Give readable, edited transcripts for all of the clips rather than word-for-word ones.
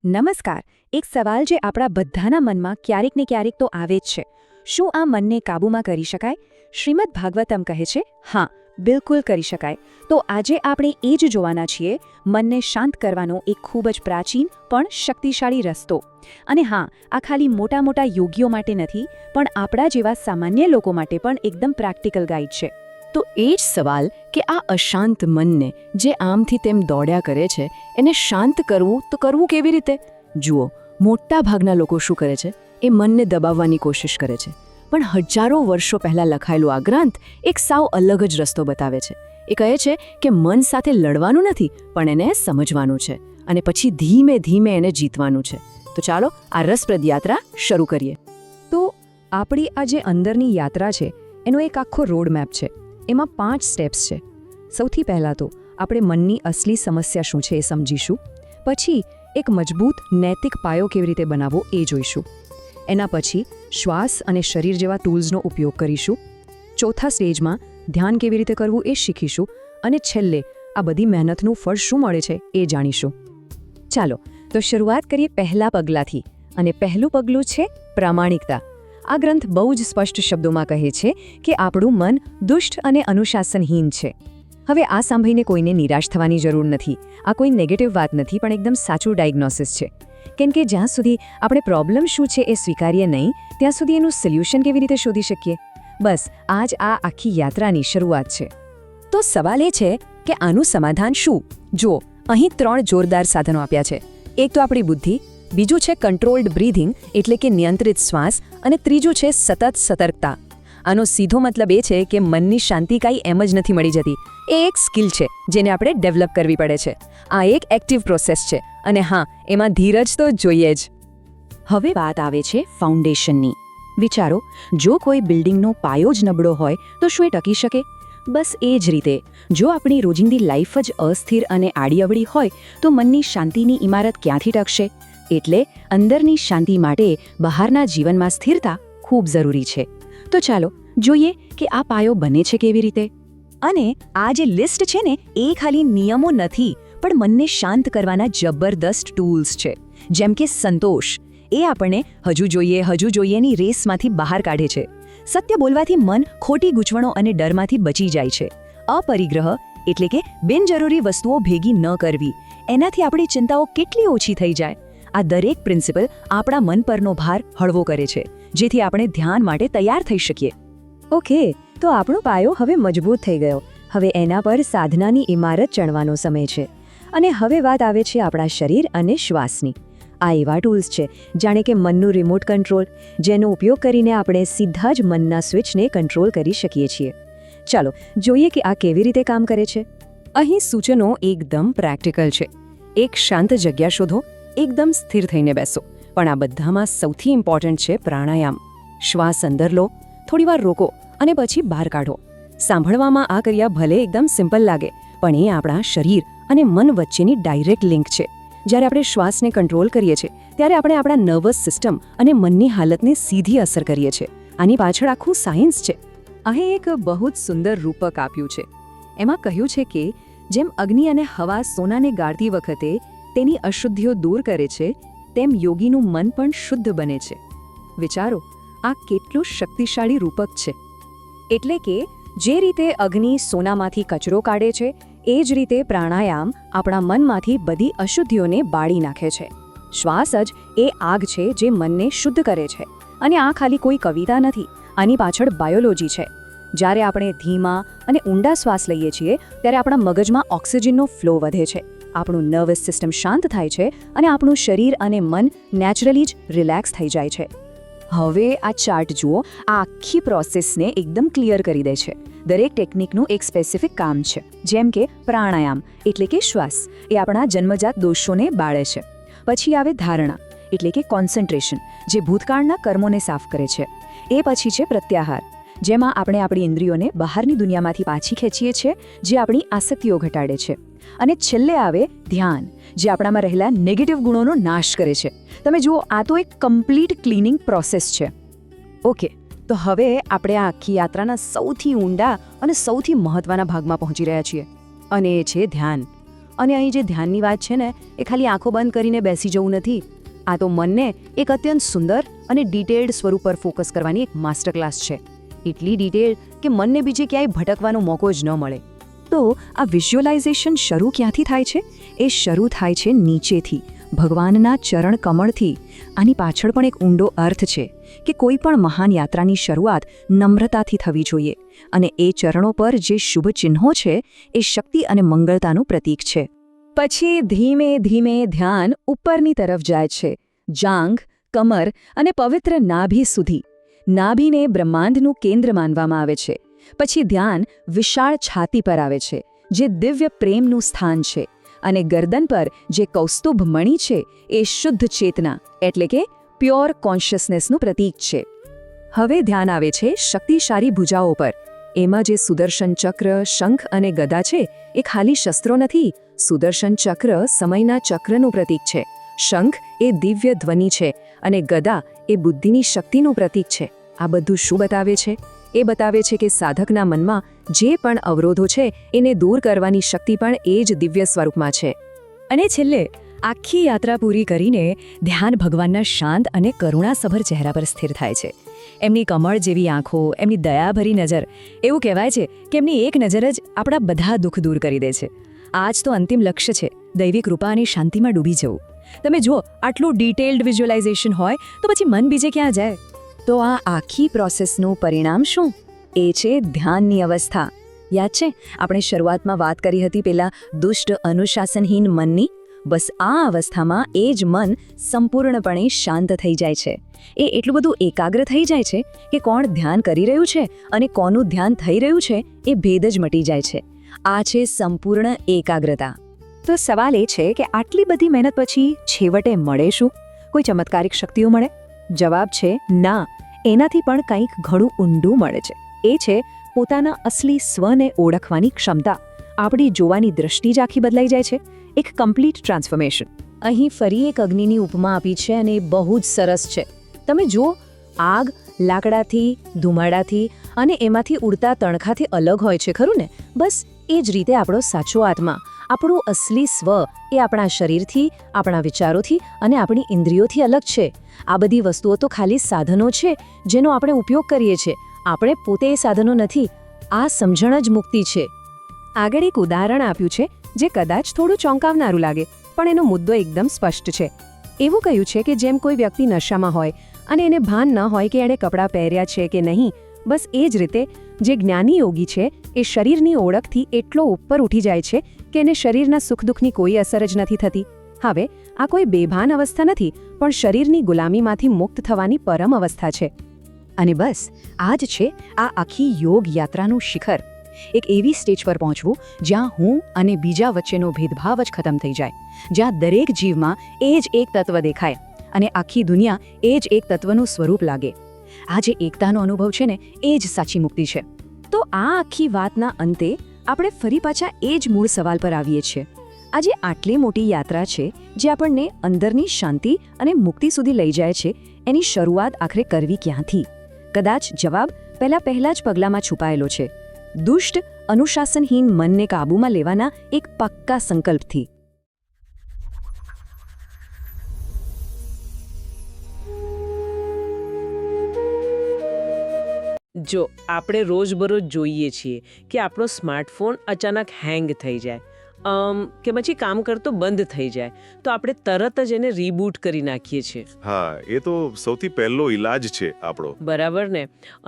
નમસ્કાર. એક સવાલ જે આપણા બધાના મનમાં ક્યારેક ને ક્યારેક તો આવે જ છે. શું આ મનને કાબૂમાં કરી શકાય? શ્રીમદ ભાગવતમ કહે છે, હા, બિલકુલ કરી શકાય. તો આજે આપણે એ જ જોવાના છીએ, મનને શાંત કરવાનો એક ખૂબ જ પ્રાચીન પણ શક્તિશાળી રસ્તો. અને હા, આ ખાલી મોટા મોટા યોગીઓ માટે નથી, પણ આપણા જેવા સામાન્ય લોકો માટે પણ એકદમ પ્રેક્ટિકલ ગાઈડ છે. તો એ જ સવાલ કે આ અશાંત મનને જે આમથી તેમ દોડ્યા કરે છે એને શાંત કરવું તો કરવું કેવી રીતે? જુઓ, મોટા ભાગના લોકો શું કરે છે, એ મનને દબાવવાની કોશિશ કરે છે. પણ હજારો વર્ષો પહેલાં લખાયેલું આ ગ્રંથ એક સાવ અલગ જ રસ્તો બતાવે છે. એ કહે છે કે મન સાથે લડવાનું નથી, પણ એને સમજવાનું છે અને પછી ધીમે ધીમે એને જીતવાનું છે. તો ચાલો આ રસપ્રદ યાત્રા શરૂ કરીએ. તો આપણી આ જે અંદરની યાત્રા છે એનો એક આખો રોડમેપ છે. એમાં 5 સ્ટેપ્સ છે. સૌથી પહેલાં તો આપણે મનની અસલી સમસ્યા શું છે એ સમજીશું. પછી એક મજબૂત નૈતિક પાયો કેવી રીતે બનાવવો એ જોઈશું. એના પછી શ્વાસ અને શરીર જેવા ટૂલ્સનો ઉપયોગ કરીશું. ચોથા સ્ટેજમાં ધ્યાન કેવી રીતે કરવું એ શીખીશું. અને છેલ્લે આ બધી મહેનતનું ફળ શું મળે છે એ જાણીશું. ચાલો તો શરૂઆત કરીએ પહેલા પગલાંથી. અને પહેલું પગલું છે પ્રામાણિકતા. આ ગ્રંથ બહુ જ સ્પષ્ટ શબ્દોમાં કહે છે કે આપણું મન દુષ્ટ અને અનુશાસનહીન છે. હવે આ સાંભળીને કોઈને નિરાશ થવાની જરૂર નથી. આ કોઈ નેગેટિવ વાત નથી, પણ એકદમ સાચું ડાયગ્નોસિસ છે. કેમ કે જ્યાં સુધી આપણે પ્રોબ્લેમ શું છે એ સ્વીકારીએ નહીં, ત્યાં સુધી એનું સોલ્યુશન કેવી રીતે શોધી શકીએ? બસ આ જ આ આખી યાત્રાની શરૂઆત છે. તો સવાલ એ છે કે આનું સમાધાન શું? જો, અહીં 3 જોરદાર સાધનો આપ્યા છે. એક તો આપણી બુદ્ધિ, બીજું છે કંટ્રોલ્ડ બ્રીધિંગ એટલે કે નિયંત્રિત શ્વાસ, અને ત્રીજું છે સતત સતર્કતા. આનો સીધો મતલબ એ છે કે મનની શાંતિ કાંઈ એમ જ નથી મળી જતી. એ એક સ્કિલ છે જેને આપણે ડેવલપ કરવી પડે છે. આ એક એક્ટિવ પ્રોસેસ છે અને હા, એમાં ધીરજ તો જોઈએ જ. હવે વાત આવે છે ફાઉન્ડેશનની. વિચારો, જો કોઈ બિલ્ડિંગનો પાયો જ નબળો હોય તો શું એ ટકી શકે? બસ એ જ રીતે જો આપણી રોજિંદી લાઈફ જ અસ્થિર અને આડીઅવળી હોય તો મનની શાંતિની ઇમારત ક્યાંથી ટકશે? એટલે અંદરની શાંતિ માટે બહારના જીવનમાં સ્થિરતા ખૂબ જરૂરી છે. તો ચાલો જોઈએ કે આ પાયો બને છે કેવી રીતે. અને આ જે લિસ્ટ છે ને, એ ખાલી નિયમો નથી, પણ મનને શાંત કરવાના જબરદસ્ત ટૂલ્સ છે. જેમ કે સંતોષ. એ આપણને હજુ જોઈએની રેસમાંથી બહાર કાઢે છે. સત્ય બોલવાથી મન ખોટી ગૂંચવણો અને ડરમાંથી બચી જાય છે. અપરિગ્રહ એટલે કે બિનજરૂરી વસ્તુઓ ભેગી ન કરવી, એનાથી આપણી ચિંતાઓ કેટલી ઓછી થઈ જાય. આ દરેક પ્રિન્સિપલ આપણા મન પરનો ભાર હળવો કરે છે, જેથી આપણે ધ્યાન માટે તૈયાર થઈ શકીએ. ઓકે, તો આપણો પાયો હવે મજબૂત થઈ ગયો. હવે એના પર સાધનાની ઇમારત ચણવાનો સમય છે. અને હવે વાત આવે છે આપણા શરીર અને શ્વાસની. આ એવા ટૂલ્સ છે જાણે કે મનનું રિમોટ કંટ્રોલ, જેનો ઉપયોગ કરીને આપણે સીધા જ મનના સ્વિચને કંટ્રોલ કરી શકીએ છીએ. ચાલો જોઈએ કે આ કેવી રીતે કામ કરે છે. અહીં સૂચનો એકદમ પ્રેક્ટિકલ છે. એક શાંત જગ્યા શોધો, એકદમ સ્થિર થઈને બેસો. પણ આ બધામાં સૌથી ઇમ્પોર્ટન્ટ છે પ્રાણાયામ. શ્વાસ અંદર લો, થોડીવાર રોકો અને પછી બહાર કાઢો. સાંભળવામાં આ ક્રિયા ભલે એકદમ સિમ્પલ લાગે, પણ એ આપણા શરીર અને મન વચ્ચેની ડાયરેક્ટ લિંક છે. જ્યારે આપણે શ્વાસને કંટ્રોલ કરીએ છીએ ત્યારે આપણે આપણા નર્વસ સિસ્ટમ અને મનની હાલતને સીધી અસર કરીએ છીએ. આની પાછળ આખું સાયન્સ છે. અહીં એક બહુ જ સુંદર રૂપક આપ્યું છે. એમાં કહ્યું છે કે જેમ અગ્નિ અને હવા સોનાને ગાળતી વખતે તેની અશુદ્ધિઓ દૂર કરે છે, તેમ યોગીનું મન પણ શુદ્ધ બને છે. વિચારો, આ કેટલું શક્તિશાળી રૂપક છે. એટલે કે જે રીતે અગ્નિ સોનામાંથી કચરો કાઢે છે, એ જ રીતે પ્રાણાયામ આપણા મનમાંથી બધી અશુદ્ધિઓને બાળી નાખે છે. શ્વાસ જ એ આગ છે જે મનને શુદ્ધ કરે છે. અને આ ખાલી કોઈ કવિતા નથી, આની પાછળ બાયોલોજી છે. જ્યારે આપણે ધીમા અને ઊંડા શ્વાસ લઈએ છીએ ત્યારે આપણા મગજમાં ઓક્સિજનનો ફ્લો વધે છે, આપણું નર્વસ સિસ્ટમ શાંત થાય છે અને આપણું શરીર અને મન નેચરલી જ રિલેક્સ થઈ જાય છે. હવે આ ચાર્ટ જુઓ, આ આખી પ્રોસેસને એકદમ ક્લિયર કરી દે છે. દરેક ટેકનિકનું એક સ્પેસિફિક કામ છે. જેમ કે પ્રાણાયામ એટલે કે શ્વાસ, એ આપણા જન્મજાત દોષોને બાળે છે. પછી આવે ધારણા એટલે કે કોન્સન્ટ્રેશન, જે ભૂતકાળના કર્મોને સાફ કરે છે. એ પછી છે પ્રત્યાહાર, જેમાં આપણે આપણી ઇન્દ્રિયોને બહારની દુનિયામાંથી પાછી ખેંચીએ છીએ, જે આપણી આસક્તિઓ ઘટાડે છે. અને છેલ્લે આવે ધ્યાન, જે આપણામાં રહેલા નેગેટિવ ગુણોનો નાશ કરે છે. તમે જુઓ, આ તો એક કમ્પ્લીટ ક્લીનિંગ પ્રોસેસ છે. ઓકે, તો હવે આપણે આ આખી યાત્રાના સૌથી ઊંડા અને સૌથી મહત્વના ભાગમાં પહોંચી રહ્યા છીએ, અને એ છે ધ્યાન. અને અહીં જે ધ્યાનની વાત છે ને એ ખાલી આંખો બંધ કરીને બેસી જવું નથી. આ તો મનને એક અત્યંત સુંદર અને ડિટેલ્ડ સ્વરૂપ પર ફોકસ કરવાની એક માસ્ટર ક્લાસ છે. એટલી ડિટેલ કે મનને બીજે ક્યાંય ભટકવાનો મોકો જ ન મળે. તો આ વિઝ્યુઅલાઇઝેશન શરૂ ક્યાંથી થાય છે? એ શરૂ થાય છે નીચેથી, ભગવાનના ચરણ કમળથી. આની પાછળ પણ એક ઊંડો અર્થ છે કે કોઈ પણ મહાન યાત્રાની શરૂઆત નમ્રતાથી થવી જોઈએ, અને એ ચરણો પર જે શુભ ચિહ્નો છે એ શક્તિ અને મંગળતાનું પ્રતીક છે. પછી ધીમે ધીમે ધ્યાન ઉપરની તરફ જાય છે, જાંઘ, કમર અને પવિત્ર નાભી સુધી. નાભીને બ્રહ્માંડનું કેન્દ્ર માનવામાં આવે છે. પછી ધ્યાન વિશાળ છાતી પર આવે છે, જે દિવ્ય પ્રેમનું સ્થાન છે, અને ગરદન પર જે કૌસ્તુભ મણિ છે એ શુદ્ધ ચેતના એટલે કે પ્યોર કોન્શિયસનેસનું પ્રતીક છે. હવે ધ્યાન આવે છે શક્તિશાળી ભુજાઓ પર. એમાં જે સુદર્શન ચક્ર, શંખ અને ગદા છે એ ખાલી શસ્ત્રો નથી. સુદર્શન ચક્ર સમયના ચક્રનું પ્રતીક છે, શંખ એ દિવ્ય ધ્વનિ છે, અને ગદા એ બુદ્ધિની શક્તિનું પ્રતીક છે. આ બધું શું બતાવે છે? એ બતાવે છે કે સાધકના મનમાં જે પણ અવરોધો છે એને દૂર કરવાની શક્તિ પણ એ જ દિવ્ય સ્વરૂપમાં છે. અને છેલ્લે આખી યાત્રા પૂરી કરીને ધ્યાન ભગવાનના શાંત અને કરુણાસભર ચહેરા પર સ્થિર થાય છે. એમની કમળ જેવી આંખો, એમની દયાભરી નજર, એવું કહેવાય છે કે એમની એક નજર જ આપણા બધા દુઃખ દૂર કરી દે છે. આ જ તો અંતિમ લક્ષ્ય છે, દૈવી કૃપા અને શાંતિમાં ડૂબી જવું. તમે જુઓ, આટલું ડિટેલ્ડ વિઝ્યુઅલાઇઝેશન હોય તો પછી મન બીજે ક્યાં જાય? તો આ આખી પ્રોસેસનું પરિણામ શું? એ છે ધ્યાનની અવસ્થા. યાદ છે આપણે શરૂઆતમાં વાત કરી હતી પેલા દુષ્ટ અનુશાસનહીન મનની? બસ આ અવસ્થામાં એ જ મન સંપૂર્ણપણે શાંત થઈ જાય છે. એ એટલું બધું એકાગ્ર થઈ જાય છે કે કોણ ધ્યાન કરી રહ્યું છે અને કોનું ધ્યાન થઈ રહ્યું છે એ ભેદ જ મટી જાય છે. આ છે સંપૂર્ણ એકાગ્રતા. તો સવાલ એ છે કે આટલી બધી મહેનત પછી છેવટે મળે શું? કોઈ ચમત્કારિક શક્તિઓ મળે? જવાબ છે ના. એનાથી પણ કંઈક ઘણું ઊંડું મળે છે. એ છે પોતાના અસલી સ્વને ઓળખવાની ક્ષમતા. આપણી જોવાની દૃષ્ટિ જ આખી બદલાઈ જાય છે. એક કમ્પ્લીટ ટ્રાન્સફોર્મેશન. અહીં ફરી એક અગ્નિની ઉપમા આપી છે અને એ બહુ જ સરસ છે. તમે જુઓ, આગ લાકડાથી, ધુમાડાથી અને એમાંથી ઉડતા તણખાથી અલગ હોય છે, ખરું ને? બસ એ જ રીતે આપણો સાચો આત્મા, આપણું અસલી સ્વ એ આપણા શરીરથી, આપણા વિચારોથી અને આપણી ઇન્દ્રિયોથી અલગ છે. આ બધી વસ્તુઓ તો ખાલી સાધનો છે જેનો આપણે ઉપયોગ કરીએ છીએ. આપણે પોતે એ સાધનો નથી. આ સમજણ જ મુક્તિ છે. આગળ એક ઉદાહરણ આપ્યું છે જે કદાચ થોડું ચોંકાવનારું લાગે, પણ એનો મુદ્દો એકદમ સ્પષ્ટ છે. એવું કહ્યું છે કે જેમ કોઈ વ્યક્તિ નશામાં હોય અને એને ભાન ન હોય કે એણે કપડાં પહેર્યા છે કે નહીં, બસ એ જ રીતે જે જ્ઞાની યોગી છે એ શરીરની ઓળખથી એટલો ઉપર ઉઠી જાય છે કે એને શરીરના સુખ દુઃખની કોઈ અસર જ નથી થતી. હવે આ કોઈ બેભાન અવસ્થા નથી, પણ શરીરની ગુલામીમાંથી મુક્ત થવાની પરમ અવસ્થા છે. અને બસ આ જ છે આ આખી યોગ યાત્રાનું શિખર. એક એવી સ્ટેજ પર પહોંચવું જ્યાં હું અને બીજા વચ્ચેનો ભેદભાવ જ ખતમ થઈ જાય, જ્યાં દરેક જીવમાં એ જ એક તત્વ દેખાય અને આખી દુનિયા એ જ એક તત્વનું સ્વરૂપ લાગે. આ જે એકતાનો અનુભવ છે ને એ જ સાચી મુક્તિ છે. તો આ આખી વાતના અંતે આપણે ફરી પાછા એ જ મૂળ સવાલ પર આવીએ છીએ. આજે આટલી મોટી યાત્રા છે જે આપણને અંદરની શાંતિ અને મુક્તિ સુધી લઈ જાય છે, એની શરૂઆત આખરે કરવી ક્યાંથી? કદાચ જવાબ પહેલા જ પગલામાં છુપાયેલો છે. દુષ્ટ અનુશાસનહીન મનને કાબૂમાં લેવાના એક પક્કા સંકલ્પથી. જો આપણે રોજબરોજ જોઈએ છીએ કે આપણો સ્માર્ટફોન અચાનક હેંગ થઈ જાય કે પછી કામ કરતો બંધ થઈ જાય, તો આપણે તરત જ એને રીબૂટ કરી નાખીએ છીએ. હા, એ તો સૌથી પહેલો ઈલાજ છે આપણો. બરાબર ને?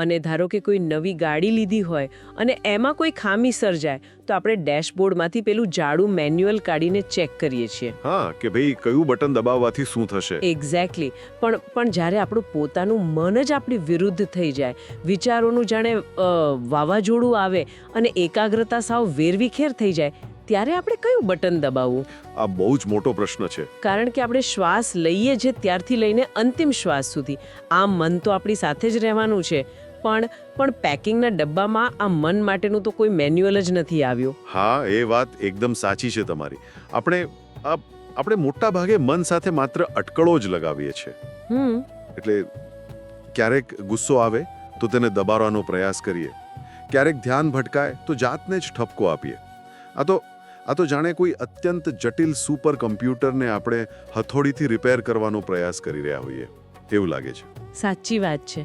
અને ધારો કે કોઈ નવી ગાડી લીધી હોય અને એમાં કોઈ ખામી સર્જાય તો આપણે ડેશબોર્ડમાંથી પેલું જાડું મેન્યુઅલ કાઢીને ચેક કરીએ છીએ. હા, કે ભાઈ કયું બટન દબાવવાથી શું થશે. એક્ઝેક્ટલી. પણ જ્યારે આપણું પોતાનું મન જ આપણી વિરુદ્ધ થઈ જાય, વિચારોનું જાણે વાવાઝોડું આવે અને એકાગ્રતા સાવ વેરવિખેર થઈ જાય, ત્યારે આપણે કયું બટન દબાવવું? આ બહુ જ મોટો પ્રશ્ન છે. કારણ કે આપણે શ્વાસ લઈએ છીએ ત્યારથી લઈને અંતિમ શ્વાસ સુધી આ મન તો આપણી સાથે જ રહેવાનું છે, પણ પેકિંગના ડબ્બામાં આ મન માટેનું તો કોઈ મેન્યુઅલ જ નથી આવ્યું. હા, એ વાત એકદમ સાચી છે તમારી. આપણે મોટા ભાગે મન સાથે માત્ર અટકળો જ લગાવીએ છીએ. એટલે ક્યારેક ગુસ્સો આવે તો તેને દબાવવાનો પ્રયાસ કરીએ, ક્યારેક ધ્યાન ભટકાય તો જાતને જ ઠપકો આપીએ. આ તો જાણે કોઈ અત્યંત જટિલ સુપર કમ્પ્યુટરને આપણે હથોડીથી રિપેર કરવાનો પ્રયાસ કરી રહ્યા હોઈએ એવું લાગે છે. સાચી વાત છે.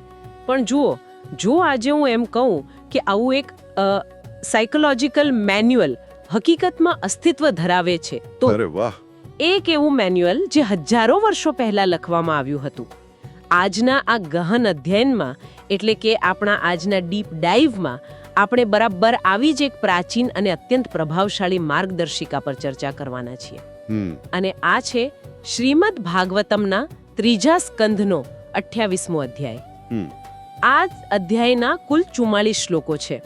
પણ જુઓ, જો આજે હું એમ કહું કે આવું એક સાયકોલોજીકલ મેન્યુઅલ હકીકતમાં અસ્તિત્વ ધરાવે છે, તો અરે વાહ, એક એવું મેન્યુઅલ જે હજારો વર્ષો પહેલા લખવામાં આવ્યું હતું. આજના આ ગહન અધ્યયનમાં, એટલે કે આપણા આજના ડીપ ડાઇવમાં, આપણે બરાબર આવી જ એક પ્રાચીન અને અત્યંત પ્રભાવશાળી માર્ગદર્શિકા પર ચર્ચા કરવાના છીએ. અને આ છે શ્રીમદ ભાગવતમના 3જા સ્કંધનો 28મો અધ્યાય. આ અધ્યાયના કુલ 44 શ્લોકો છે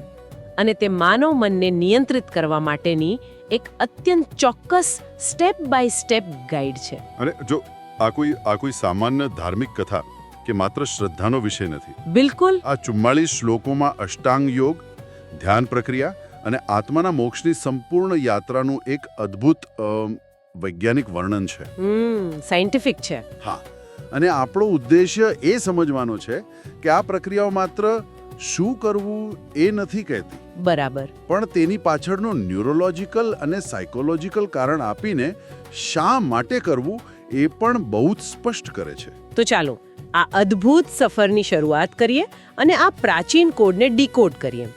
અને તે માનવ મનને નિયંત્રિત કરવા માટેની એક અત્યંત ચોક્કસ સ્ટેપ બાય સ્ટેપ ગાઈડ છે. અને જો આ કોઈ સામાન્ય ધાર્મિક કથા કે માત્ર શ્રદ્ધાનો વિષય નથી. બિલકુલ. આ 44 શ્લોકોમાં અષ્ટાંગ યોગ, ધ્યાન પ્રક્રિયા અને આત્માના મોક્ષની સંપૂર્ણ યાત્રાનું એક અદ્ભુત વૈજ્ઞાનિક વર્ણન છે. સાયન્ટિફિક છે. હા, અને આપણો ઉદ્દેશ્ય એ સમજવાનો છે કે આ પ્રક્રિયાઓ માત્ર શું કરવું એ નથી કહેતી, બરાબર, પણ તેની પાછળનો ન્યુરોલોજીકલ અને સાયકોલોજીકલ કારણ આપીને શા માટે કરવું એ પણ બહુ જ સ્પષ્ટ કરે છે. તો ચાલો આ અદ્ભુત સફરની શરૂઆત કરીએ અને આ પ્રાચીન કોડને ડીકોડ કરીએ.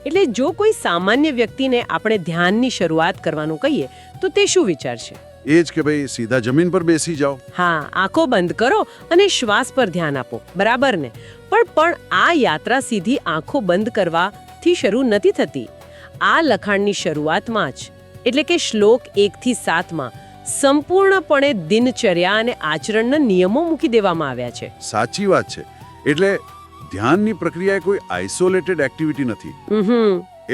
એટલે જો કોઈ સામાન્ય વ્યક્તિને આપણે ધ્યાનની શરૂઆત કરવાનું કહીએ તો તે શું વિચારશે? એ જ કે ભાઈ સીધા જમીન પર બેસી જાઓ. હા, આંખો બંધ કરો અને શ્વાસ પર ધ્યાન આપો, બરાબર ને? પણ આ યાત્રા સીધી આંખો બંધ કરવાથી શરૂ નથી થતી. આ લખાણની શરૂઆતમાં જ, એટલે કે શ્લોક 1 થી 7માં સંપૂર્ણપણે દિનચર્યા અને આચરણના નિયમો મૂકી દેવામાં આવ્યા છે. સાચી વાત છે. એટલે ધ્યાનની પ્રક્રિયા કોઈ આઇસોલેટેડ એક્ટિવિટી નથી.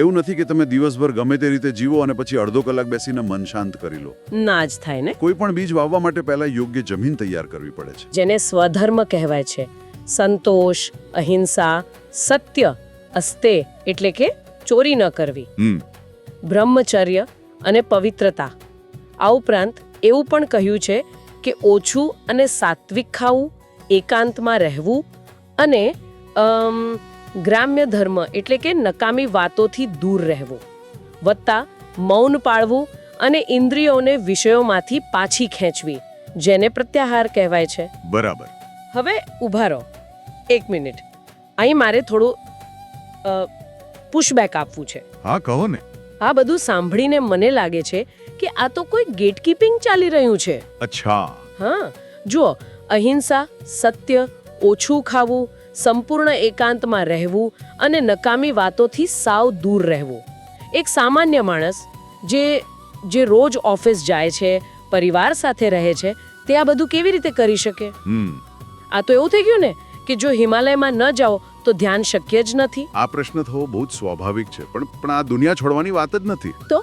એવું નથી કે તમે દિવસભર ગમે તે રીતે જીવો અને પછી અડધો કલાક બેસીને મન શાંત કરી લો. ના જ થાય ને. કોઈ પણ બીજ વાવવા માટે પહેલા યોગ્ય જમીન તૈયાર કરવી પડે છે. જેને સ્વધર્મ કહેવાય છે. સંતોષ, અહિંસા, સત્ય, અસ્તે એટલે કે ચોરી ન કરવી, બ્રહ્મચર્ય અને પવિત્રતા. આ ઉપરાંત એવું પણ કહ્યું છે કે ઓછું અને સાત્વિક ખાવું, એકાંતમાં રહેવું અને ગ્રામ્ય ધર્મ એટલે કે નકામી વાતોથી દૂર રહેવું, વત્તા મૌન પાળવું અને ઇન્દ્રિયોને વિષયોમાંથી પાછી ખેંચવી, જેને પ્રત્યાહાર કહેવાય છે. બરાબર. હવે ઊભા રહો, 1 મિનિટ. અહીં મારે થોડું પુશબેક આપવું છે. હા, કહો ને. આ બધું સાંભળીને મને લાગે છે કે આ તો કોઈ ગેટકીપિંગ ચાલી રહ્યું છે. અચ્છા. હા, જુઓ, અહિંસા, સત્ય, ઓછું ખાવું, સંપૂર્ણ એકાંતમાં રહેવું અને નકામી વાતોથી સાવ દૂર રહેવું. એક સામાન્ય માણસ જે રોજ ઓફિસ જાય છે, પરિવાર સાથે રહે છે, તે આ બધું કેવી રીતે કરી શકે? આ તો એવું થઈ ગયું ને કે જો હિમાલયમાં ન જાઓ તો ધ્યાન શક્ય જ નથી. આ પ્રશ્ન થવો બહુ જ સ્વાભાવિક છે, પણ આ દુનિયા છોડવાની વાત જ નથી. તો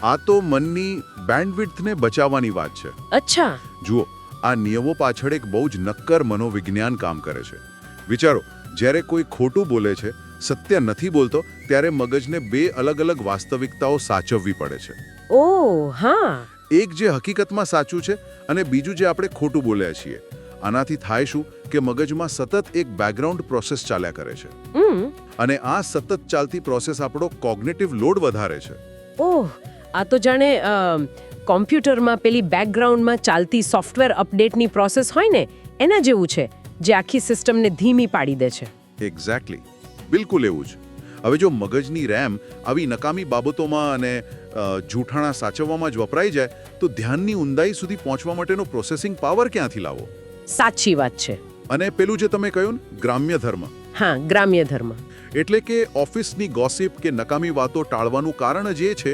આ તો મનની બેન્ડવિડ્થને બચાવવાની વાત છે. અચ્છા. જુઓ, આ નિયમો પાછળ એક બહુ જ નક્કર મનોવિજ્ઞાન કામ કરે છે. વિચારો, જ્યારે કોઈ ખોટું બોલે છે, સત્ય નથી બોલતો, ત્યારે મગજને 2 અલગ અલગ વાસ્તવિકતાઓ સાચવવી પડે છે. ઓહ, હા. એક જે હકીકતમાં સાચું છે અને બીજું જે આપણે ખોટું બોલ્યા છીએ. આનાથી થાય શું કે મગજમાં સતત એક બેકગ્રાઉન્ડ પ્રોસેસ ચાલ્યા કરે છે અને આ સતત ચાલતી પ્રોસેસ આપણો કોગ્નિટિવ લોડ વધારે છે. ઓહ, આ તો જાણે કોમ્પ્યુટરમાં પેલી બેકગ્રાઉન્ડમાં ચાલતી સોફ્ટવેર અપડેટની પ્રોસેસ હોય ને એના જેવું છે, જે આખી સિસ્ટમને ધીમી પાડી દે છે. એક્ઝેક્ટલી, બિલકુલ એવું જ. હવે જો મગજની રેમ આવી નકામી બાબતોમાં અને જૂઠાણા સાચવવામાં જ વપરાઈ જાય તો ધ્યાનની ઊંડાઈ સુધી પહોંચવા માટેનો પ્રોસેસિંગ પાવર ક્યાંથી લાવો? સાચી વાત છે. અને પેલું જે તમે કહ્યું ને, ગ્રામ્ય ધર્મ. હા, ગ્રામ્ય ધર્મ એટલે કે ઓફિસની ગોસિપ કે નકામી વાતો ટાળવાનું કારણ જ એ છે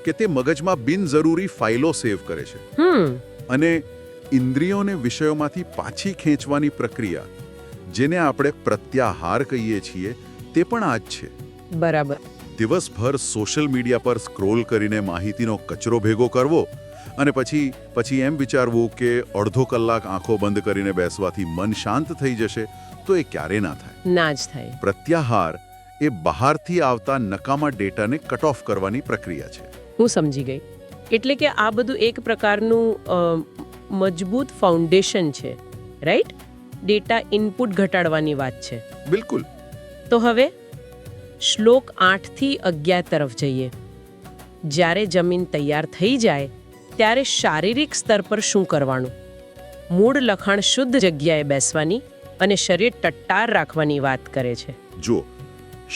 કે તે મગજમાં બિનજરૂરી ફાઇલો સેવ કરે છે. અને ઇન્દ્રિયોને વિષયોમાંથી પાછી ખેંચવાની પ્રક્રિયા, જેને આપણે પ્રત્યાહાર કહીએ છીએ, તે પણ આ જ છે. બરાબર. દિવસભર સોશિયલ મીડિયા પર સ્ક્રોલ કરીને માહિતીનો કચરો ભેગો કરવો અને પછી એમ વિચારવું કે અડધો કલાક આંખો બંધ કરીને બેસવાથી મન શાંત થઈ જશે, તો એ ક્યારે ના થાય. ના જ થાય. પ્રત્યાહાર એ બહારથી આવતા નકામા ડેટાને કટ ઓફ કરવાની પ્રક્રિયા છે. હું સમજી ગઈ. એટલે કે આ બધું એક પ્રકારનું મજબૂત ફાઉન્ડેશન છે, રાઈટ? ડેટા ઇનપુટ ઘટાડવાની વાત છે. બિલકુલ. તો હવે શ્લોક 8 થી 11 તરફ જઈએ. જ્યારે જમીન તૈયાર થઈ જાય ત્યારે શારીરિક સ્તર પર શું કરવાનું? મૂળ લખાણ શુદ્ધ જગ્યાએ બેસવાની અને શરીર ટટ્ટાર રાખવાની વાત કરે છે. જો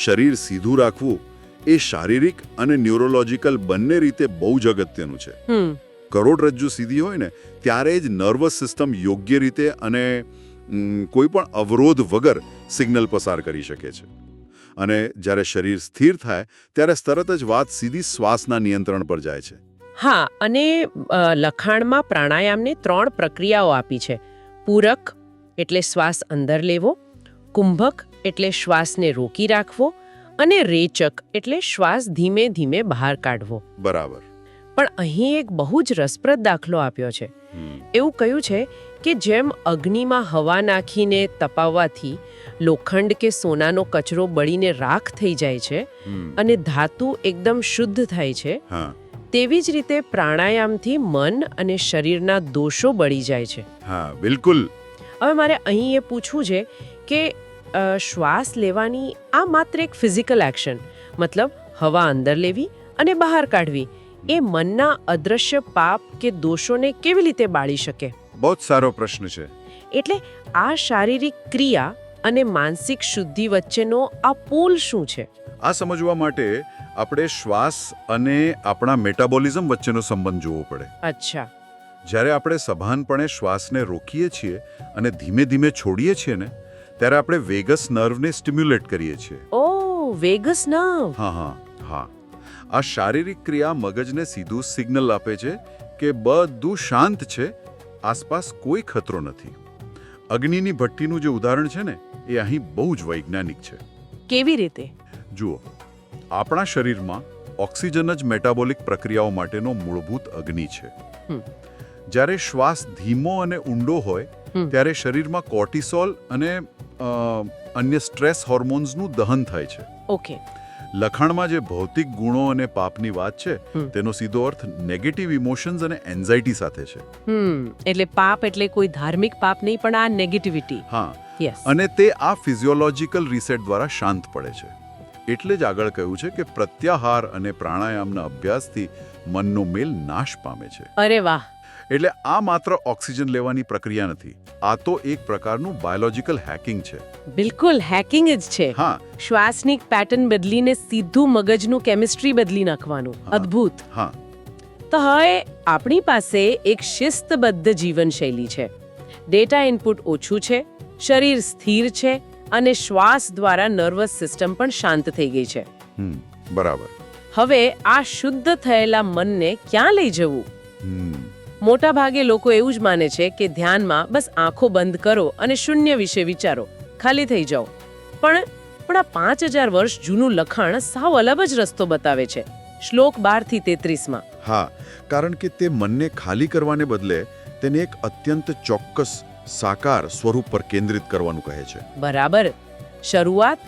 શરીર સીધું રાખવું એ શારીરિક અને ન્યુરોલોજીકલ બંને રીતે બહુ જ અગત્યનું છે. કરોડરજ્જુ સીધી હોય ને ત્યારે જ નર્વસ સિસ્ટમ યોગ્ય રીતે અને કોઈ પણ અવરોધ વગર સિગ્નલ પસાર કરી શકે છે. અને જ્યારે શરીર સ્થિર થાય ત્યારે તરત જ વાત સીધી શ્વાસના નિયંત્રણ પર જાય છે. હા, અને લખાણમાં પ્રાણાયામને 3 પ્રક્રિયાઓ આપી છે. પૂરક એટલે શ્વાસ અંદર લેવો, કુંભક એટલે શ્વાસને રોકી રાખવો અને રેચક એટલે શ્વાસ ધીમે ધીમે બહાર કાઢવો. બરાબર. પણ અહીં એક બહુ જ રસપ્રદ દાખલો આપ્યો છે. એવું કહ્યું છે કે જેમ અગ્નિમાં હવા નાખીને તપાવવાથી લોખંડ કે સોનાનો કચરો બળીને રાખ થઈ જાય છે અને ધાતુ એકદમ શુદ્ધ થાય છે, હા, તેવી જ રીતે પ્રાણાયામથી મન અને શરીરના દોષો બળી જાય છે. હા, બિલકુલ. હવે મારે અહીં એ પૂછવું છે કે શ્વાસ લેવાની આ માત્ર એક ફિઝિકલ એક્શન, મતલબ હવા અંદર લેવી અને બહાર કાઢવી, એ મનના અદ્રશ્ય પાપ કે દોષોને કેવી રીતે બાળી શકે? બહુ જ સારો પ્રશ્ન છે. એટલે આ શારીરિક ક્રિયા અને માનસિક શુદ્ધિ વચ્ચેનો આ પુલ શું છે? આ સમજવા માટે આપણે શ્વાસ અને આપણા મેટાબોલિઝમ વચ્ચેનો સંબંધ જોવો પડે. અચ્છા. જ્યારે આપણે સભાનપણે શ્વાસને રોકીએ છીએ અને ધીમે ધીમે છોડીએ છીએ ને ત્યારે આપણે વેગસ નર્વને સ્ટિમ્યુલેટ કરીએ છીએ. ઓ, વેગસ નર્વ. હા હા હા. આ શારીરિક ક્રિયા મગજને સીધું સિગ્નલ આપે છે કે બધું શાંત છે, આસપાસ કોઈ ખતરો નથી. અગ્નિની ભઠ્ઠીનું જે ઉદાહરણ છે ને એ અહીં બહુ જ વૈજ્ઞાનિક છે. કેવી રીતે? જુઓ, આપણા શરીરમાં ઓક્સિજન જ મેટાબોલિક પ્રક્રિયાઓ માટેનો મૂળભૂત અગ્નિ છે. જ્યારે શ્વાસ ધીમો અને ઊંડો હોય ત્યારે શરીરમાં કોર્ટિસોલ અને અન્ય સ્ટ્રેસ હોર્મોન્સનું દહન થાય છે. ઓકે. લખાણમાં જે ભૌતિક ગુણો અને પાપની વાત છે તેનો સીધો અર્થ નેગેટિવ ઇમોશન્સ અને એન્ઝાઇટી સાથે છે. એટલે પાપ એટલે કોઈ ધાર્મિક પાપ નહીં, પણ આ નેગેટિવિટી. હા, યસ. અને તે આ ફિઝિયોલોજીકલ રીસેટ દ્વારા શાંત પડે છે. એટલે જ આગળ કહ્યું છે કે પ્રત્યાહાર અને પ્રાણાયામના અભ્યાસથી મનનો મેલ નાશ પામે છે. અરે વાહ. એટલે આ માત્ર ઓક્સિજન લેવાની પ્રક્રિયા નથી, આ તો એક પ્રકારનું બાયોલોજીકલ હેકિંગ છે. બિલકુલ હેકિંગ જ છે. હા. શ્વાસની પેટર્ન બદલીને સીધું મગજનું કેમિસ્ટ્રી બદલી નાખવાનું. અદ્ભુત. હા. તો હવે આપણી પાસે એક શિસ્તબદ્ધ જીવનશૈલી છે. ડેટા ઇનપુટ ઓછું છે, શરીર સ્થિર છે અને શ્વાસ દ્વારા નર્વસ સિસ્ટમ પણ શાંત થઈ ગઈ છે. બરાબર. હવે આ શુદ્ધ થયેલા મનને ક્યાં લઈ જવું? મોટા ભાગે લોકો એવું જ માને છે કે ધ્યાનમાં બસ આંખો બંધ કરો અને શૂન્ય વિશે વિચારો, ખાલી થઈ જાઓ. પણ આ 5000 વર્ષ જૂનું લખાણ સાવ અલગ જ રસ્તો બતાવે છે. શ્લોક 12-33 માં. હા, કારણ કે તે મનને ખાલી કરવાને બદલે તેને એક અત્યંત ચોક્કસ સાકાર સ્વરૂપ પર કેન્દ્રિત કરવાનું કહે છે. બરાબર. શરૂઆત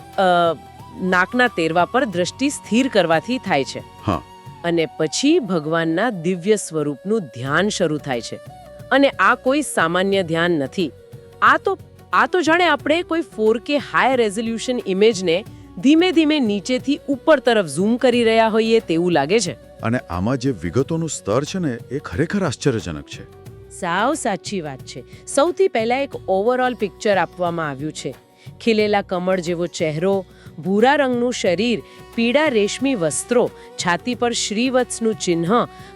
નાકના તેરવા પર દ્રષ્ટિ સ્થિર કરવાથી થાય છે. હા. અને પછી ભગવાનના દિવ્ય સ્વરૂપનું ધ્યાન શરૂ થાય છે. અને આ કોઈ સામાન્ય ધ્યાન નથી. આ તો જાણે આપણે કોઈ 4K હાઈ રેઝોલ્યુશન ઇમેજને ધીમે ધીમે નીચેથી ઉપર તરફ ઝૂમ કરી રહ્યા હોઈએ તેવું લાગે છે. અને આમાં જે વિગતોનું સ્તર છે ને એ ખરેખર આશ્ચર્યજનક છે. સાવ સાચી વાત છે. સૌથી પહેલા એક ઓવરઓલ પિક્ચર આપવામાં આવ્યું છે. ખીલેલા કમળ જેવો ચહેરો, ભૂરા રંગનું શરીર, પીળા રેશમી વસ્ત્રો, છાતી પર શ્રીવત્સનું ચિહ્ન,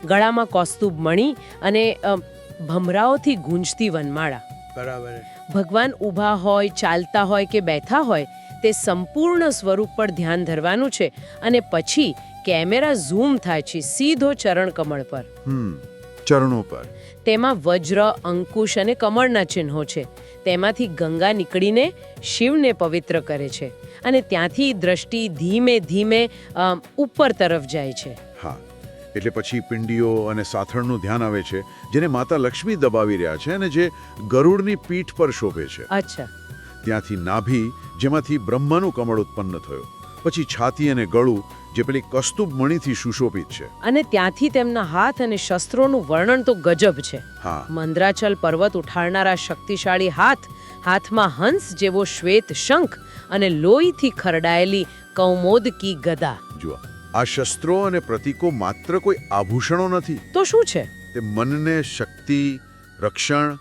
ગળામાં કૌસ્તુભ મણિ અને ભમરાઓથી ગૂંજતી વનમાળા. બરાબર. ભગવાન ઊભા હોય, ચાલતા હોય કે બેઠા હોય, તે સંપૂર્ણ સ્વરૂપ પર ધ્યાન ધરવાનું છે અને પછી કેમેરા ઝૂમ થાય છે સીધો ચરણ કમળ પર. ચરણો પર. તેમાં વજ્ર, અંકુશ અને કમળના ચિહ્નો છે. તેમાંથી ગંગા નીકળીને શિવને પવિત્ર કરે છે અને ત્યાંથી દ્રષ્ટિ ધીમે ધીમે ઉપર તરફ જાય છે. હા, એટલે પછી પિંડીઓ અને સાથળનું ધ્યાન આવે છે જેને માતા લક્ષ્મી દબાવી રહ્યા છે અને જે ગરુડની પીઠ પર શોભે છે. અચ્છા. ત્યાંથી નાભી, જેમાંથી બ્રહ્માનું કમળ ઉત્પન્ન થયું. પછી છાતી અને ગળું, જે પેલી કસ્તુભ મણિથી સુશોભિત છે. અને ત્યાંથી તેમના હાથ અને શસ્ત્રોનું વર્ણન તો ગજબ છે. હા. મંદ્રાચલ પર્વત ઉઠાડનારા શક્તિશાળી હાથ, હાથમાં હંસ જેવો શ્વેત શંખ અને લોહીથી ખરડાયેલી કૌમોદકી ગદા. જુઓ, આ શસ્ત્રો અને પ્રતીકો માત્ર કોઈ આભૂષણો નથી. તો શું છે? તે મનને શક્તિ, રક્ષણ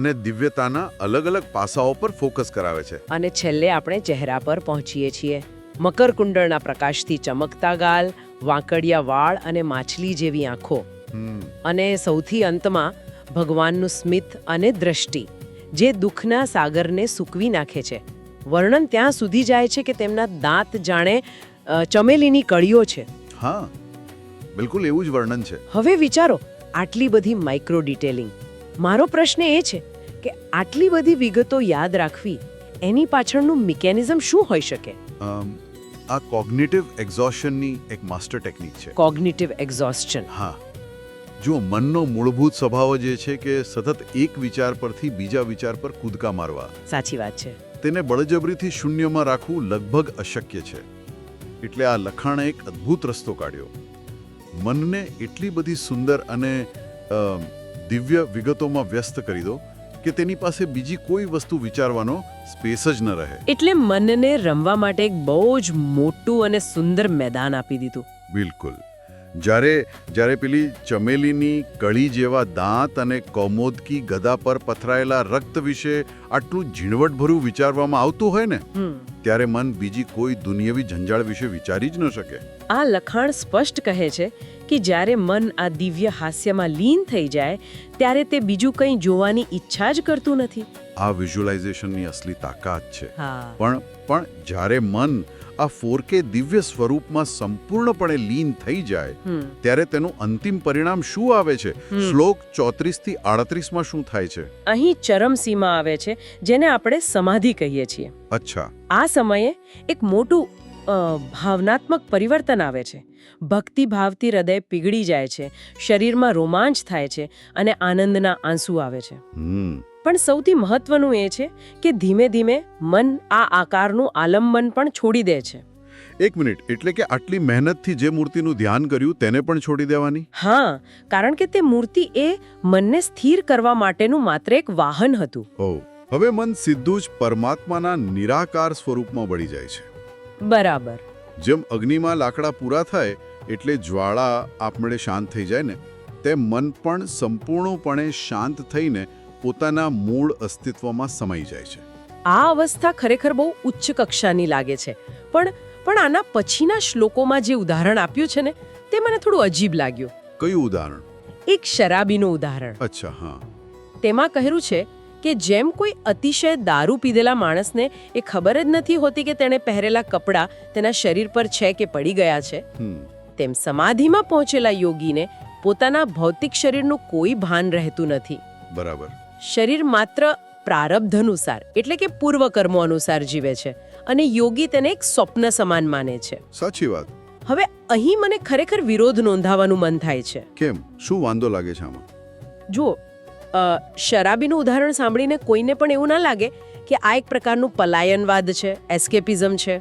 અને દિવ્યતાના અલગ અલગ પાસાઓ પર ફોકસ કરાવે છે. અને છેલ્લે આપણે ચહેરા પર પહોંચીએ છીએ. મકરકુંડળના પ્રકાશથી ચમકતા ગાલ, વાંકડિયા વાળ અને માછલી જેવી આંખો. અને સૌથી અંતમાં ભગવાનનું સ્મિત અને દ્રષ્ટિ, જે દુઃખના સાગરને સૂકવી નાખે છે. વર્ણન ત્યાં સુધી જાય છે કે તેમના દાંત જાણે ચમેલીની કળીઓ છે. હા, બિલકુલ એવું જ વર્ણન છે. હવે વિચારો, આટલી બધી માઇક્રો ડિટેલિંગ. મારો પ્રશ્ન એ છે કે આટલી બધી વિગતો યાદ રાખવી, એની પાછળનું મિકેનિઝમ શું હોઈ શકે? આ કોગ્નિટિવ એક્ઝોશનની એક માસ્ટર ટેકનિક છે. કોગ્નિટિવ એક્ઝોસ્શન. હા, જો મનનો મૂળભૂત સ્વભાવ જે છે કે સતત એક વિચાર પરથી બીજા વિચાર પર કૂદકા મારવા, સાચી વાત છે. તેને બળજબરીથી શૂન્યમાં રાખવું લગભગ અશક્ય છે. એટલે આ લખાણે એક અદ્ભુત રસ્તો કાઢ્યો. મનને એટલી બધી સુંદર અને દિવ્ય વિગતોમાં વ્યસ્ત કરી દો કે તેની પાસે બીજી કોઈ વસ્તુ વિચારવાનો સ્પેસ જ ન રહે. એટલે મનને રમવા માટે એક બહુ જ મોટું અને સુંદર મેદાન આપી દીધું. બિલકુલ. જ્યારે પેલી ચમેલીની કળી જેવા દાંત અને કૌમોદકી ગદા પર પથરાયેલા રક્ત વિશે આટલું ઝીણવટભર્યું વિચારવામાં આવતું હોય ને, ત્યારે મન બીજી કોઈ દુનિયાવી ઝંઝાળ વિશે વિચારી જ ન શકે. આ લખાણ સ્પષ્ટ કહે છે કે જ્યારે મન આ દિવ્ય હાસ્યમાં લીન થઈ જાય ત્યારે તે બીજું કંઈ જોવાની ઈચ્છા જ કરતું નથી. આ વિઝ્યુલાઇઝેશનની અસલી તાકાત છે. હા. પણ જ્યારે મન આ 4K દિવ્ય સ્વરૂપમાં સંપૂર્ણપણે લીન થઈ જાય ત્યારે તેનું અંતિમ પરિણામ શું આવે છે? શ્લોક 34 થી 38 માં શું થાય છે? અહીં ચરમસીમા આવે છે, જેને આપણે સમાધિ કહીએ છીએ. અચ્છા. આ સમયે એક મોટું ભાવનાત્મક પરિવર્તન આવે છે. ભક્તિ ભાવથી હૃદય પીગળી જાય છે, શરીરમાં રોમાંચ થાય છે અને આનંદના આંસુ આવે છે. પણ સૌથી મહત્વનું એ છે કે ધીમે ધીમે મન આ આકારનું આલંબન પણ છોડી દે છે. એક મિનિટ, એટલે કે આટલી મહેનતથી જે મૂર્તિનું ધ્યાન કર્યું તેને પણ છોડી દેવાની? હા, કારણ કે તે મૂર્તિ એ મનને સ્થિર કરવા માટેનું માત્ર એક વાહન હતું. ઓહ, હવે મન સીધું જ પરમાત્માના નિરાકાર સ્વરૂપમાં વળી જાય છે. બરાબર. જેમ અગ્નિમાં લાકડા પૂરા થાય એટલે જ્વાળા આપમેળે શાંત થઈ જાય ને, તેમ મન પણ સંપૂર્ણપણે શાંત થઈને પોતાના મૂળ અસ્તિત્વમાં સમાઈ જાય છે. આ અવસ્થા ખરેખર બહુ ઉચ્ચ કક્ષાની લાગે છે. પણ આના પછીના શ્લોકોમાં જે ઉદાહરણ આપ્યું છે ને, તે મને થોડું અજીબ લાગ્યું. કયું ઉદાહરણ? એક શરાબીનું ઉદાહરણ. અચ્છા, હા. તેમાં કહ્યું છે કે જેમ કોઈ અતિશય દારૂ પીધેલા માણસને એ ખબર જ નથી હોતી કે તેણે પહેરેલા કપડાં તેના શરીર પર છે કે પડી ગયા છે, તેમ સમાધિમાં પહોંચેલા યોગીને પોતાના ભૌતિક શરીરનું કોઈ ભાન રહેતું નથી. બરાબર. શરીર માત્ર પ્રારબ્ધ અનુસાર, એટલે કે પૂર્વકર્મો અનુસાર જીવે છે અને યોગી તેને એક સ્વપ્ન સમાન માને છે. સાચી વાત. હવે અહીં મને ખરેખર વિરોધ નોંધાવવાનું મન થાય છે. કેમ? શું વાંધો લાગે છે આમાં? જુઓ, શરાબીનું ઉદાહરણ સાંભળીને કોઈને પણ એવું ના લાગે કે આ એક પ્રકારનું પલાયનવાદ છે, એસ્કેપિઝમ છે.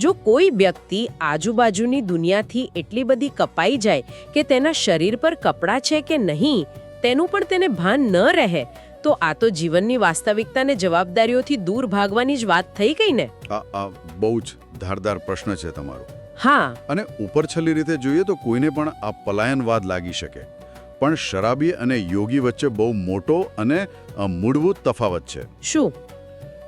જો કોઈ વ્યક્તિ આજુબાજુની દુનિયાથી એટલી બધી કપાઈ જાય કે તેના શરીર પર કપડાં છે કે નહીં તેનું પણ તેને ભાન ન રહે, તો આ તો જીવનની વાસ્તવિકતાને જવાબદારીઓથી દૂર ભાગવાની જ વાત થઈ ગઈ ને. આ બહુ જ ધારદાર પ્રશ્ન છે તમારો. હા. અને ઉપરછલ્લી રીતે જોઈએ તો કોઈને પણ આ પલાયનવાદ લાગી શકે, પણ શરાબી અને યોગી વચ્ચે બહુ મોટો અને મૂળભૂત તફાવત છે. શું?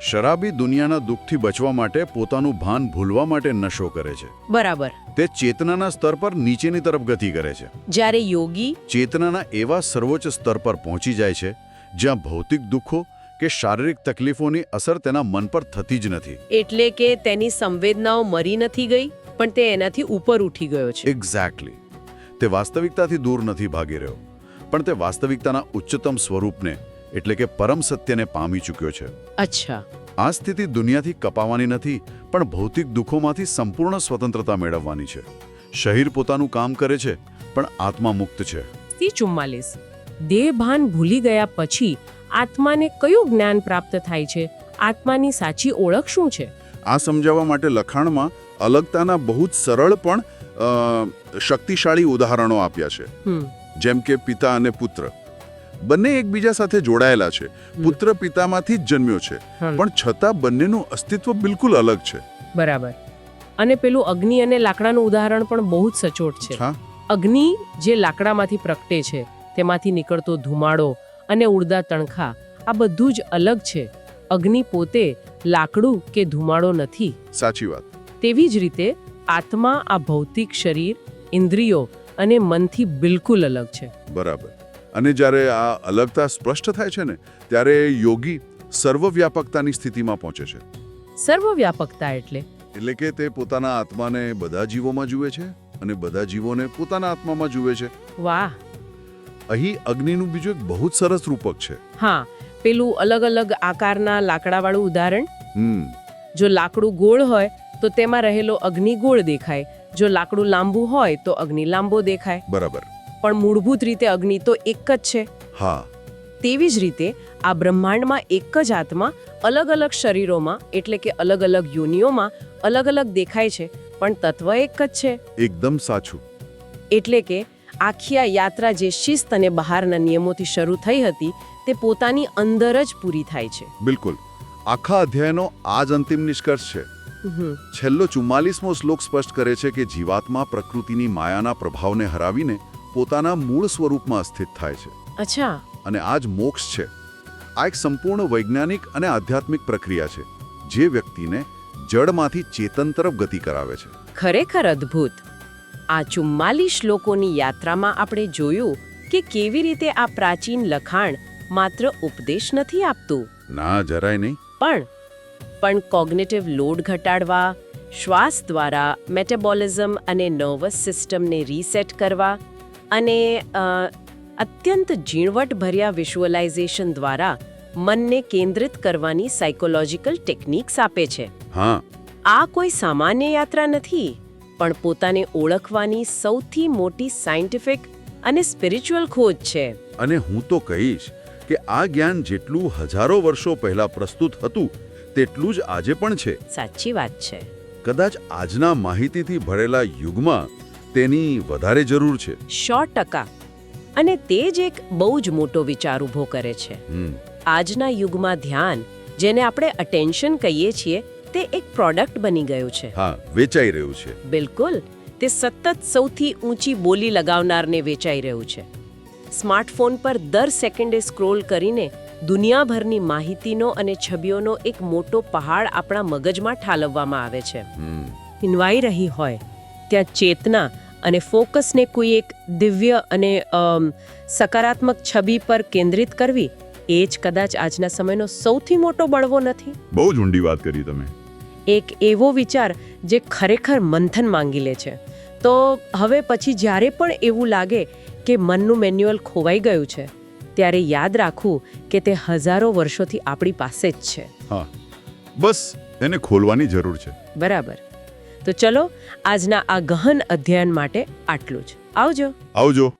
શરાબી દુનિયાના દુઃખથી બચવા માટે પોતાનું ભાન ભૂલવા માટે નશો કરે છે. બરાબર. તે ચેતનાના સ્તર પર નીચેની તરફ ગતિ કરે છે. જ્યારે યોગી ચેતનાના એવા સર્વોચ્ચ સ્તર પર પહોંચી જાય છે જ્યાં ભૌતિક દુઃખો કે શારીરિક તકલીફોની અસર તેના મન પર થતી જ નથી. એટલે કે તેની સંવેદનાઓ મરી નથી ગઈ, પણ તે એનાથી ઉપર ઉઠી ગયો છે. એક્ઝેક્ટલી. તે વાસ્તવિકતાથી દૂર નથી ભાગી રહ્યો, પણ તે વાસ્તવિકતાના ઉચ્ચતમ સ્વરૂપને એટલે કે પરમ સત્યને પામી ચૂક્યો છે. અચ્છા. આ સ્થિતિ દુનિયાથી કપાવાની નથી, પણ ભૌતિક દુઃખોમાંથી સંપૂર્ણ સ્વતંત્રતા મેળવવાની છે. શરીર પોતાનું કામ કરે છે, પણ આત્મા મુક્ત છે. 44. દેહ ભાન ભૂલી ગયા પછી આત્માને કયું જ્ઞાન પ્રાપ્ત થાય છે? આત્માની સાચી ઓળખ શું છે? આ સમજાવવા માટે લખાણમાં અલગતાના બહુ જ સરળ પણ શક્તિશાળી ઉદાહરણો આપ્યા છે. જેમ કે પિતા અને પુત્ર બંને એકબીજા સાથે જોડાયેલા છે. પુત્ર પિતામાંથી જ જન્મ્યો છે, પણ છતાં બંનેનું અસ્તિત્વ બિલકુલ અલગ છે. બરાબર. અને પેલું અગ્નિ અને લાકડાનું ઉદાહરણ પણ બહુ જ સચોટ છે. હા અગ્નિ જે લાકડામાંથી પ્રગટે છે તેમાંથી નીકળતો ધુમાડો અને ઉડતા તણખા આ બધું જ અલગ છે. અગ્નિ પોતે લાકડું કે ધુમાડો નથી. સાચી વાત. તેવી જ રીતે આત્મા આ ભૌતિક શરીર, ઇન્દ્રિયો અને મનથી બિલકુલ અલગ છે. બરાબર. અને જ્યારે આ અલગતા સ્પષ્ટ થાય છે ને ત્યારે યોગી સર્વવ્યાપકતાની સ્થિતિમાં પહોંચે છે. સર્વવ્યાપકતા એટલે કે તે પોતાના આત્માને બધા જીવોમાં જુએ છે અને બધા જીવોને પોતાના આત્મામાં જુએ છે. વાહ. અહીં અગ્નિનું બીજું એક બહુ જ સરસ રૂપક છે. હા, પેલું અલગ અલગ આકારના લાકડાવાળું ઉદાહરણ. જો લાકડું ગોળ હોય તો તેમાં રહેલો અગ્નિ ગોળ દેખાય, જો લાકડું લાંબુ હોય તો અગ્નિ લાંબો દેખાય. બરાબર. પણ મૂળભૂત રીતે અગ્નિ તો એક જ છે. હા. તેવી જ રીતે આ બ્રહ્માંડમાં એક જ આત્મા અલગ અલગ શરીરોમાં એટલે કે અલગ અલગ યોનિઓમાં અલગ અલગ દેખાય છે, પણ તત્વ એક જ છે. એકદમ સાચું. એટલે કે આખી આ યાત્રા જે શિસ્ત અને બહારના નિયમોથી શરૂ થઈ હતી તે પોતાની અંદર જ પૂરી થાય છે. બિલકુલ. આખા અધ્યાયનો આ જ અંતિમ નિષ્કર્ષ છે. છેલ્લો 44મો શ્લોક સ્પષ્ટ કરે છે કે જીવાત્મા પ્રકૃતિની માયાના પ્રભાવને હરાવીને પોતાના મૂળ સ્વરૂપમાં સ્થિત થાય છે. અચ્છા. અને આ જ મોક્ષ છે. આ એક સંપૂર્ણ વૈજ્ઞાનિક અને આધ્યાત્મિક પ્રક્રિયા છે જે વ્યક્તિને જડમાંથી ચેતન તરફ ગતિ કરાવે છે. ખરેખર અદ્ભુત. આ 44 શ્લોકોની યાત્રામાં આપણે જોયું કે કેવી રીતે આ પ્રાચીન લખાણ માત્ર ઉપદેશ નથી આપતું, ના જરાય નહીં, પણ કોગ્નિટિવ લોડ ઘટાડવા, શ્વાસ દ્વારા મેટાબોલિઝમ અને નર્વસ સિસ્ટમને રીસેટ કરવા અને અત્યંત ઝીણવટભર્યા વિઝ્યુઅલાઇઝેશન દ્વારા મનને કેન્દ્રિત કરવાની સાયકોલોજીકલ ટેકનિક્સ આપે છે. હા. આ કોઈ સામાન્ય યાત્રા નથી, પણ પોતાને ઓળખવાની સૌથી મોટી સાયન્ટિફિક અને સ્પિરિચ્યુઅલ ખોજ છે. અને હું તો કહીશ કે આ જ્ઞાન જેટલું હજારો વર્ષો પહેલા પ્રસ્તુત હતું તેટલું જ આજે પણ છે. સાચી વાત છે. કદાચ આજના માહિતીથી ભરેલા યુગમાં તેની વધારે જરૂર છે. 100%. અને તે જ એક બહુ જ મોટો વિચાર ઊભો કરે છે. આજના યુગમાં ધ્યાન, જેને આપણે અટેન્શન કહીએ છીએ, તે એક પ્રોડક્ટ બની ગયું છે. હા, વેચાઈ રહ્યું છે. બિલકુલ. તે સતત સૌથી ઊંચી બોલી લગાવનારને વેચાઈ રહ્યું છે. સ્માર્ટફોન પર દર સેકન્ડે સ્ક્રોલ કરીને દુનિયાભરની માહિતીનો અને છબીઓનો એક મોટો પહાડ આપણા મગજમાં ઠાલવવામાં આવે છે. હિનવાઈ રહી હોય ત્યાં ચેતના અને ફોકસને કોઈ એક દિવ્ય અને સકારાત્મક છબી પર કેન્દ્રિત કરવી, એ જ કદાચ આજના સમયનો સૌથી મોટો બળવો નથી. બહુ જ ઊંડી વાત કરી તમે. એક એવો વિચાર જે ખરેખર મંથન માંગી લે છે. તો હવે પછી જ્યારે પણ એવું લાગે કે મનનું મેન્યુઅલ ખોવાઈ ગયું છે, ત્યારે યાદ રાખવું કે તે હજારો વર્ષોથી આપણી પાસે જ છે. હા, બસ એને ખોલવાની જરૂર છે. બરાબર. તો ચલો આજના આ ગહન અધ્યયન માટે આટલું જ. આવજો. આવજો.